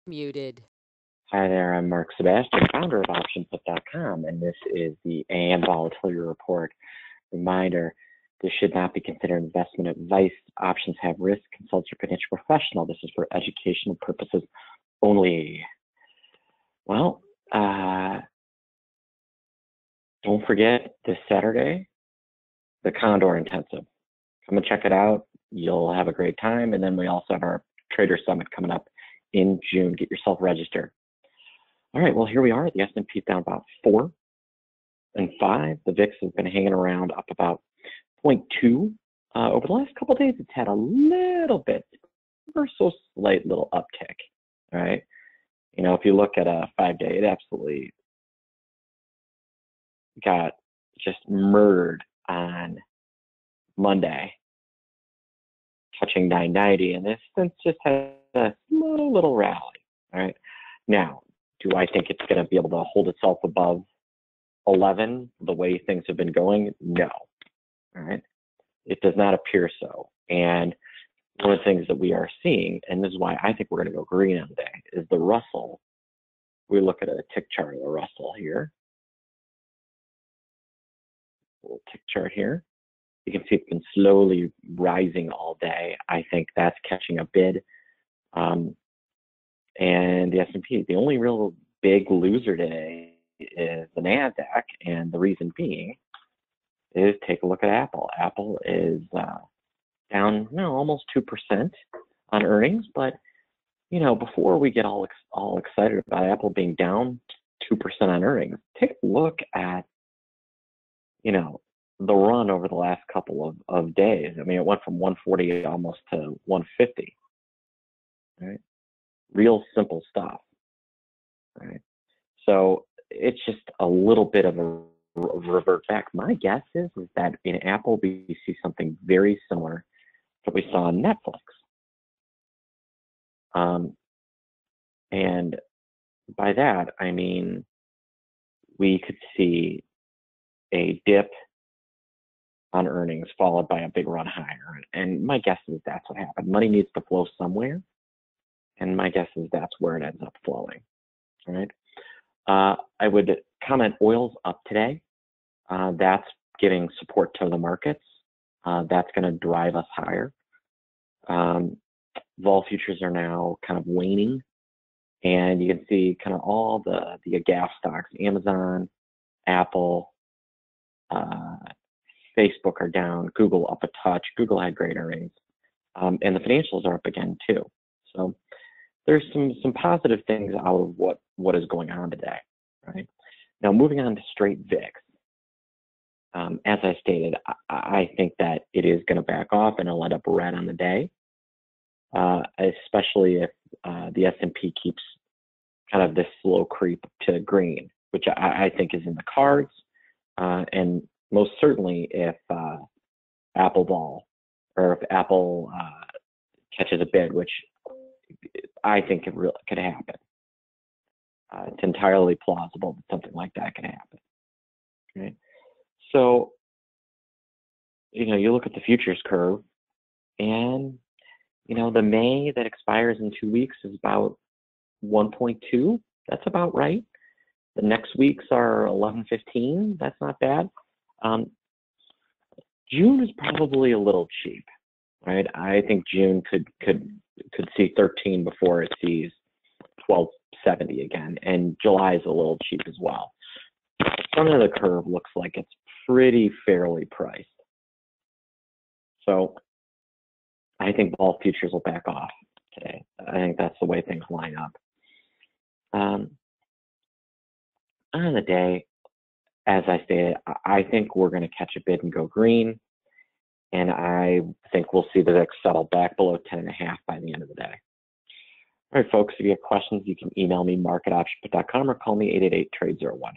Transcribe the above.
Muted. Hi there, I'm Mark Sebastian, founder of OptionPut.com, and this is the AM Volatility Report. Reminder, this should not be considered investment advice. Options have risk. Consult your financial professional. This is for educational purposes only. Well, don't forget this Saturday, the Condor Intensive. Come and check it out. You'll have a great time. And then we also have our Trader Summit coming up in June. Get yourself registered. All right, well, here we are. The S&P is down about 4 and 5. The VIX has been hanging around up about 0.2. Over the last couple of days, it's had a little bit, ever so slight little uptick. All right. You know, if you look at a 5-day, it absolutely got just murdered on Monday, touching 990, and this since just had a little rally. All right. Now, do I think it's going to be able to hold itself above 11 the way things have been going? No. All right. It does not appear so. And one of the things that we are seeing, and this is why I think we're going to go green on the day, is the Russell. We look at a tick chart of the Russell here. Little tick chart here. You can see it's been slowly rising all day. I think that's catching a bid. And the S&P, the only real big loser today is the NASDAQ, and the reason being is take a look at Apple. Apple is down, almost 2% on earnings, but before we get all excited about Apple being down 2% on earnings, take a look at the run over the last couple of days. I mean, it went from 140 almost to 150. Right? Real simple stuff. Right? So it's just a little bit of a revert back. My guess is that in Apple we see something very similar to what we saw on Netflix. And by that I mean we could see a dip on earnings followed by a big run higher. And my guess is that's what happened. Money needs to flow somewhere. And my guess is that's where it ends up flowing. All right. I would comment oil's up today. That's giving support to the markets. That's going to drive us higher. Vol futures are now kind of waning. And you can see kind of all the gas stocks, Amazon, Apple, Facebook are down, Google up a touch. Google had great earnings. And the financials are up again too. So there's some positive things out of what is going on today, right? Now moving on to straight VIX. As I stated, I think that it is going to back off and it'll end up red on the day, especially if the S&P keeps kind of this slow creep to green, which I think is in the cards, and most certainly if Apple catches a bid, which I think could happen. It's entirely plausible that something like that can happen. Okay. So, you look at the futures curve, and the May that expires in 2 weeks is about 1.2. That's about right. The next weeks are 11.15. That's not bad. June is probably a little cheap, right? I think June could see 13 before it sees 12.70 again, and July is a little cheap as well. The front of the curve looks like it's pretty fairly priced. So I think vol futures will back off today. I think that's the way things line up. On the day, as I stated, I think we're going to catch a bid and go green. And I think we'll see the VIX settle back below 10.5 by the end of the day. All right, folks, if you have questions, you can email me, mark@optionput.com, or call me 888-TRADE-01.